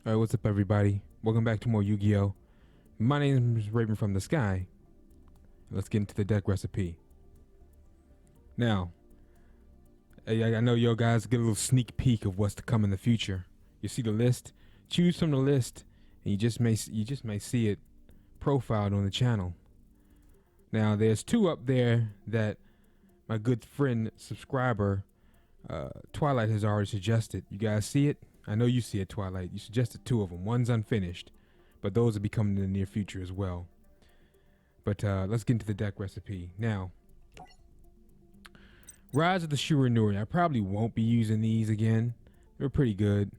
Alright, what's up everybody? Welcome back to more Yu-Gi-Oh! My name is Raven from the Sky. Let's get into the deck recipe. Now, I know you guys get a little sneak peek of what's to come in the future. You see the list, choose from the list, and you just may see it profiled on the channel. Now, there's two up there that my good friend subscriber Twilight has already suggested. You guys see it? I know you see it, Twilight. You suggested two of them. One's unfinished, but those will be coming in the near future as well. But let's get into the deck recipe. Now, Rise of the Shiranuai. I probably won't be using these again. They're pretty good.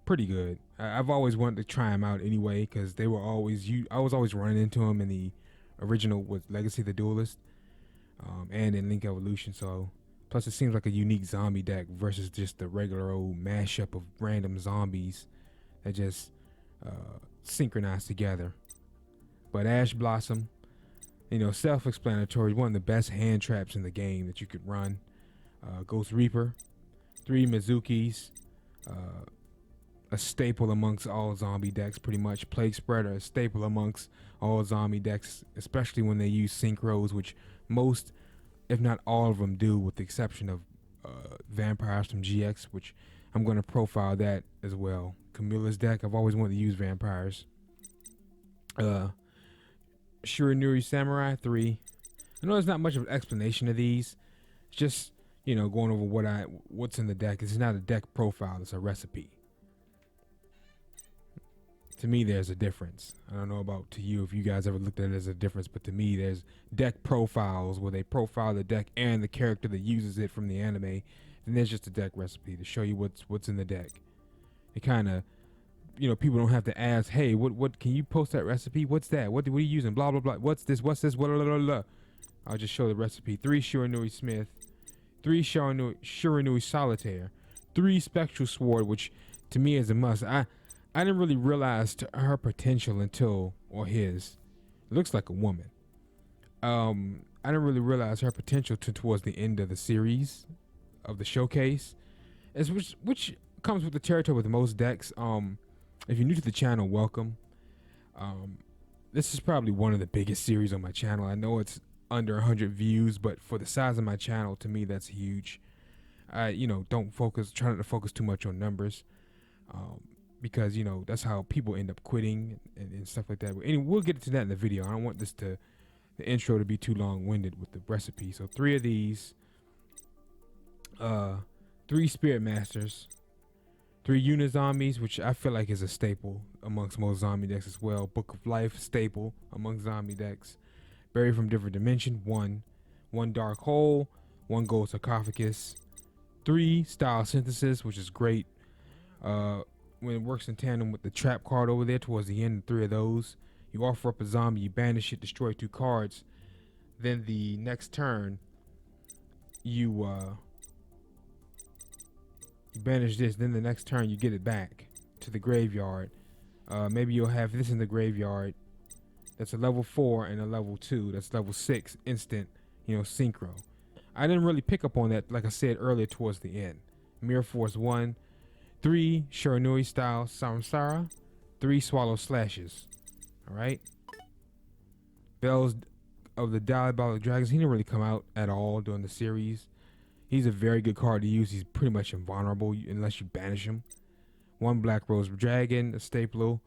Pretty good. I've always wanted to try them out anyway because they were always I was always running into them in the original with Legacy the Duelist, and in Link Evolution. So plus it seems like a unique zombie deck versus just the regular old mashup of random zombies that just synchronize together. But Ash Blossom, self-explanatory, one of the best hand traps in the game that you could run. Ghost Reaper, 3 Mizukis, a staple amongst all zombie decks pretty much. Plague Spreader, a staple amongst all zombie decks, especially when they use synchros, which most, if not all of them do, with the exception of Vampires from GX, which I'm going to profile that as well. Camilla's deck, I've always wanted to use Vampires. Shiranuai Samurai, 3. I know there's not much of an explanation of these. It's just, going over what's in the deck. It's not a deck profile, it's a recipe. To me, there's a difference. I don't know about to you if you guys ever looked at it as a difference, but to me, there's deck profiles where they profile the deck and the character that uses it from the anime. And there's just a deck recipe to show you what's in the deck. It kind of, people don't have to ask, hey, what can you post that recipe? What's that? What are you using? Blah, blah, blah. What's this? Blah, blah, blah, blah. I'll just show the recipe. 3 Shiranuai Smith, 3 Shiranuai Solitaire, 3 Spectral Sword, which to me is a must. I didn't really realize her potential until, or his, it looks like a woman. I didn't really realize her potential towards the end of the series, of the showcase, which comes with the territory with most decks. If you're new to the channel, welcome. This is probably one of the biggest series on my channel. I know it's under 100 views, but for the size of my channel, to me, that's huge. I, try not to focus too much on numbers. Because that's how people end up quitting and stuff like that. But anyway, we'll get to that in the video. I don't want the intro to be too long-winded with the recipe. So 3 of these, 3 Spirit Masters, 3 Unizombies, which I feel like is a staple amongst most zombie decks as well. Book of Life, staple amongst zombie decks. Buried from Different Dimension, 1 Dark Hole, 1 Gold Sarcophagus, 3 Style Synthesis, which is great. When it works in tandem with the trap card over there towards the end, 3 of those. You offer up a zombie, you banish it, destroy 2 cards. Then the next turn, you banish this. Then the next turn, you get it back to the graveyard. Maybe you'll have this in the graveyard. That's a level 4 and a level 2. That's level 6 instant, synchro. I didn't really pick up on that, like I said earlier, towards the end. Mirror Force 1. 3 Shiranuai style Samsara, 3 Swallow Slashes. Alright. Bells of the Diabolic Dragons. He didn't really come out at all during the series. He's a very good card to use. He's pretty much invulnerable unless you banish him. 1 Black Rose Dragon, a staple.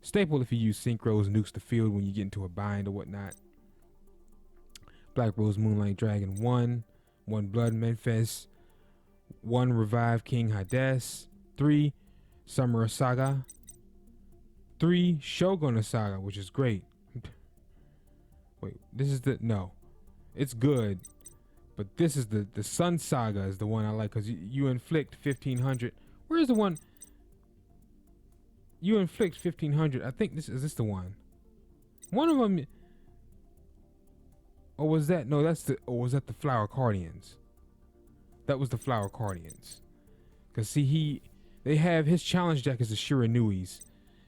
Staple if you use synchros, nukes the field when you get into a bind or whatnot. Black Rose Moonlight Dragon 1. 1 Blood Memphis. 1 Revive King Hades. 3 Summer Saga, 3 Shogun Saga, which is great. Wait, this is it's good, but this is the Sun Saga is the one I like because you inflict 1500. Where's the one? You inflict 1500. I think this is the one. One of them. Or was that or was that the Flower Guardians? That was the Flower Guardians. Cause see they have his challenge deck is the Shiranuis,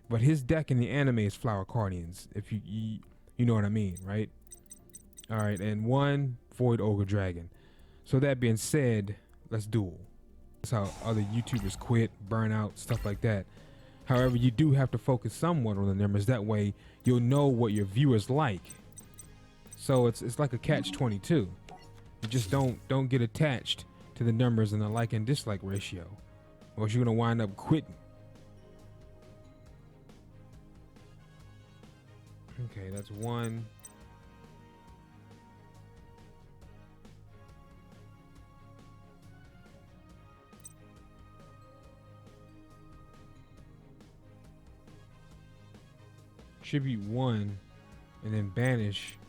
but his deck in the anime is Flower Guardians. If you know what I mean, right? All right, and 1 Void Ogre Dragon. So that being said, let's duel. That's how other YouTubers quit, burn out, stuff like that. However, you do have to focus somewhat on the numbers. That way, you'll know what your viewers like. So it's like a catch-22. You just don't get attached to the numbers and the like and dislike ratio, or you're gonna wind up quitting. Okay, that's one. Tribute one, and then banish.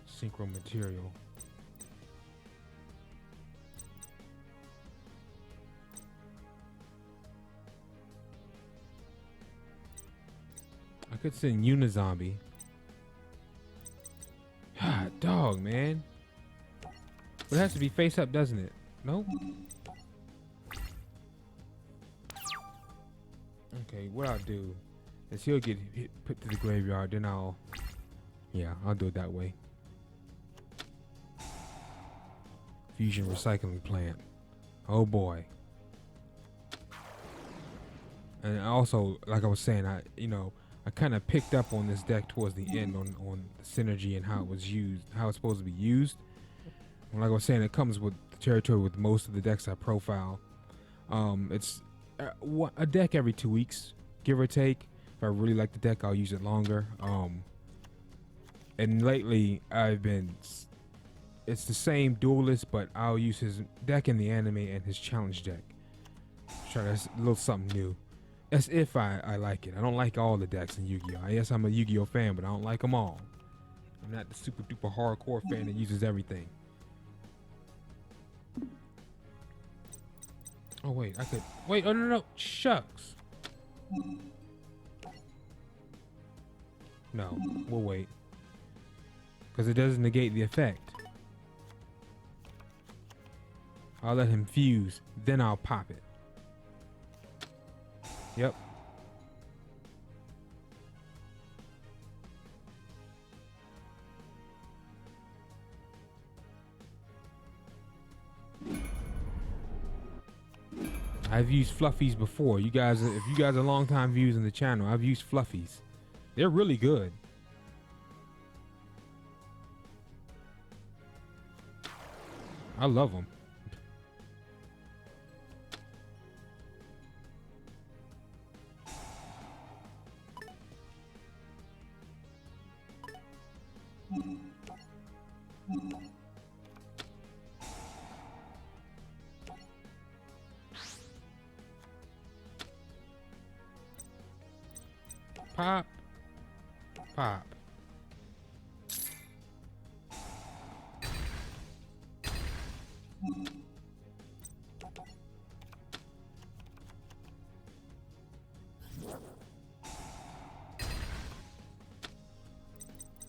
Synchro material. I could send Unizombie. Ah, dog, man. But it has to be face up, doesn't it? Nope. Okay, what I'll do is he'll get put to the graveyard, then I'll do it that way. Fusion recycling plant. Oh boy. And also, like I was saying, I kind of picked up on this deck towards the end on the synergy and how it was used, how it's supposed to be used. And like I was saying, it comes with the territory with most of the decks I profile. It's a deck every 2 weeks, give or take. If I really like the deck, I'll use it longer. And lately, it's the same Duelist, but I'll use his deck in the anime and his challenge deck. Try a little something new. That's if I like it. I don't like all the decks in Yu-Gi-Oh! Yes, I'm a Yu-Gi-Oh! Fan, but I don't like them all. I'm not the super duper hardcore fan that uses everything. Oh wait, I could wait. Oh no, shucks. No, we'll wait because it doesn't negate the effect. I'll let him fuse, then I'll pop it. Yep. I've used fluffies before. You guys, if you guys are long time viewers in the channel, I've used fluffies. They're really good. I love them. Pop. Pop.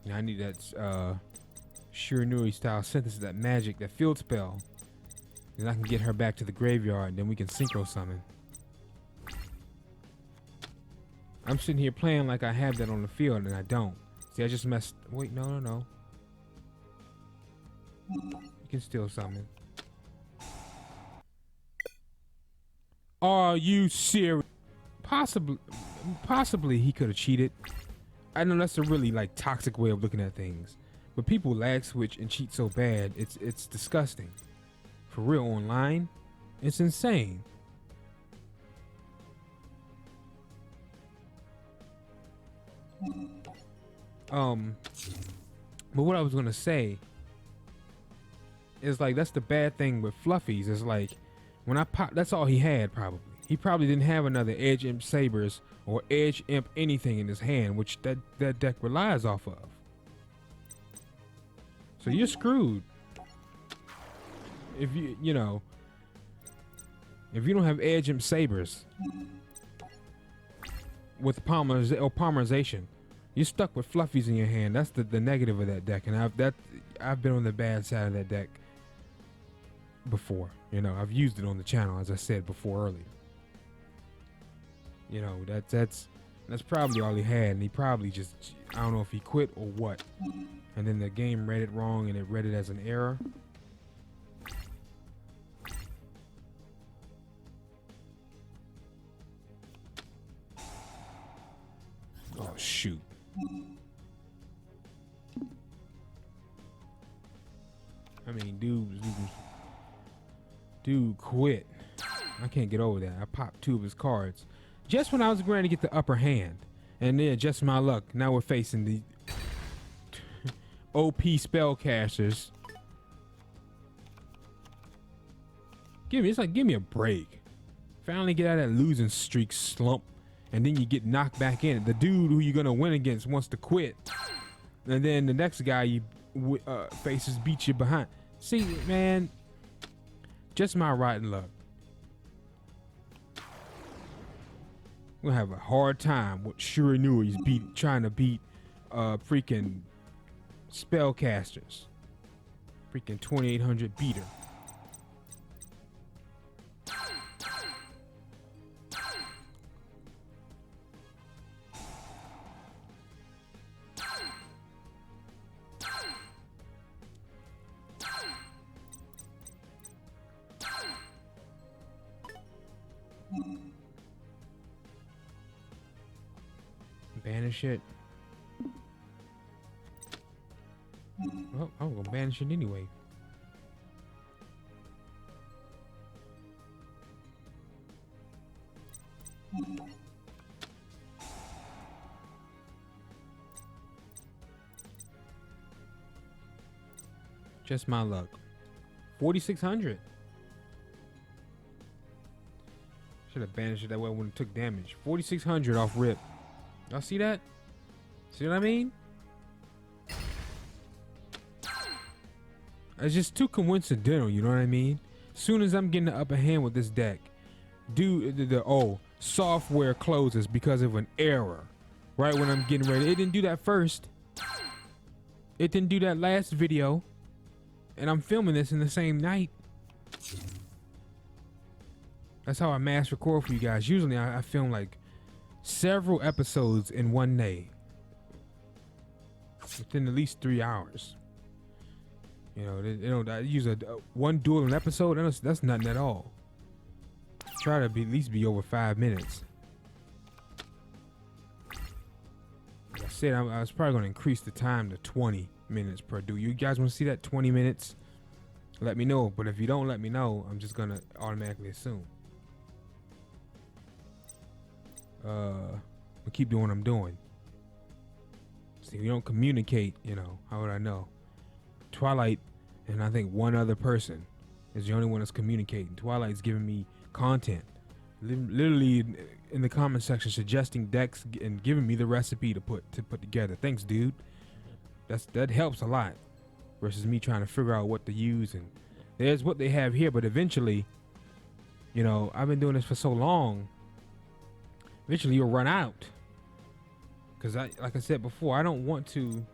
Now I need that Shiranuai style synthesis, that magic, that field spell. Then I can get her back to the graveyard, and then we can synchro summon. I'm sitting here playing like I have that on the field, and I don't. See, I just messed. Wait, no. You can still summon. Are you serious? Possibly he could have cheated. I know that's a really like toxic way of looking at things, but people lag switch and cheat so bad, it's disgusting. For real, online, it's insane. But what I was gonna say is like that's the bad thing with fluffies. Is like when I pop, that's all he had probably. He probably didn't have another Edge Imp Sabers or Edge Imp anything in his hand, which that deck relies off of. So you're screwed. If you don't have Edge Imp Sabers with Polymerization, you're stuck with fluffies in your hand. That's the negative of that deck, and I've been on the bad side of that deck before. I've used it on the channel, as I said before earlier. That's That's probably all he had, and he probably just, I don't know if he quit or what. And then the game read it wrong, and it read it as an error. Oh, shoot. I mean, dude quit. I can't get over that. I popped 2 of his cards just when I was going to get the upper hand. And then, just my luck, now we're facing the OP spellcasters. Give me a break. Finally get out of that losing streak slump, and then you get knocked back in. The dude who you're gonna win against wants to quit, and then the next guy you faces beat you behind. See, man, just my rotten luck. We're gonna have a hard time with Shiranui's trying to beat freaking spellcasters. Freaking 2800 beater. Banish it. Well, I'm gonna banish it anyway. Just my luck. 4,600. Should have banished it that way when it took damage. 4,600 off rip. Y'all see that? See what I mean? It's just too coincidental, you know what I mean? Soon as I'm getting the upper hand with this deck, software closes because of an error. Right when I'm getting ready. It didn't do that first. It didn't do that last video. And I'm filming this in the same night. That's how I mass record for you guys. Usually I film like several episodes in one day, within at least 3 hours. You know, I use one duel an episode. That's nothing at all. Try to at least be over 5 minutes. Like I said, I was probably going to increase the time to 20 minutes per duel. You guys want to see that 20 minutes? Let me know. But if you don't let me know, I'm just going to automatically assume. I'll keep doing what I'm doing. See, if you don't communicate, you know, how would I know? Twilight and I think one other person is the only one that's communicating. Twilight's giving me content, literally in the comment section, suggesting decks and giving me the recipe to put together. Thanks, dude. That helps a lot versus me trying to figure out what to use. And there's what they have here, but eventually, you know, I've been doing this for so long. Eventually you'll run out. Because like I said before, I don't want to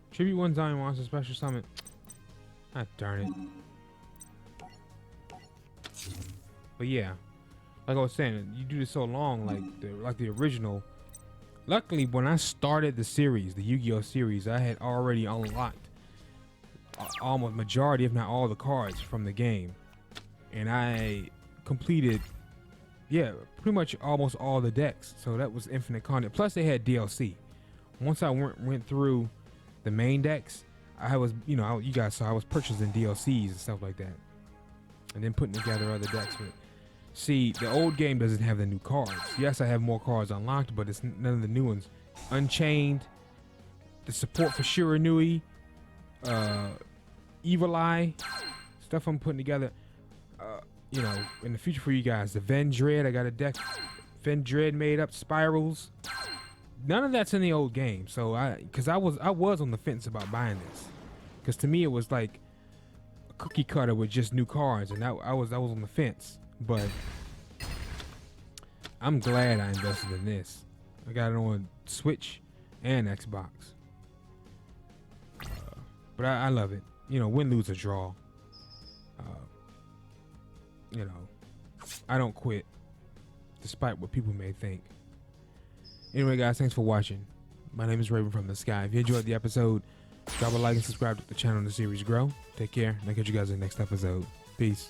tribute one Zion monster special summon. Ah, darn it. But yeah, like I was saying, you do this so long, like the original. Luckily, when I started the series, the Yu-Gi-Oh series, I had already unlocked almost majority, if not all, the cards from the game, and I completed, yeah, pretty much almost all the decks. So that was infinite content. Plus, they had DLC. Once I went through the main decks, I was, you know, you guys saw I was purchasing DLCs and stuff like that, and then putting together other decks. But see, the old game doesn't have the new cards. Yes, I have more cards unlocked, but it's none of the new ones. Unchained, the support for Shiranuai, Evil Eye, stuff I'm putting together. You know, in the future for you guys, the Vendread, I got a deck, Vendread made up, Spirals. None of that's in the old game. So I was on the fence about buying this, because to me it was like a cookie cutter with just new cards, and I was on the fence. But I'm glad I invested in this. I got it on Switch and Xbox. But I love it. You know, win, lose, or draw. You know, I don't quit. despite what people may think. Anyway, guys, thanks for watching. My name is Raven from the Sky. If you enjoyed the episode, drop a like and subscribe to the channel and the series grow. Take care, and I'll catch you guys in the next episode. Peace.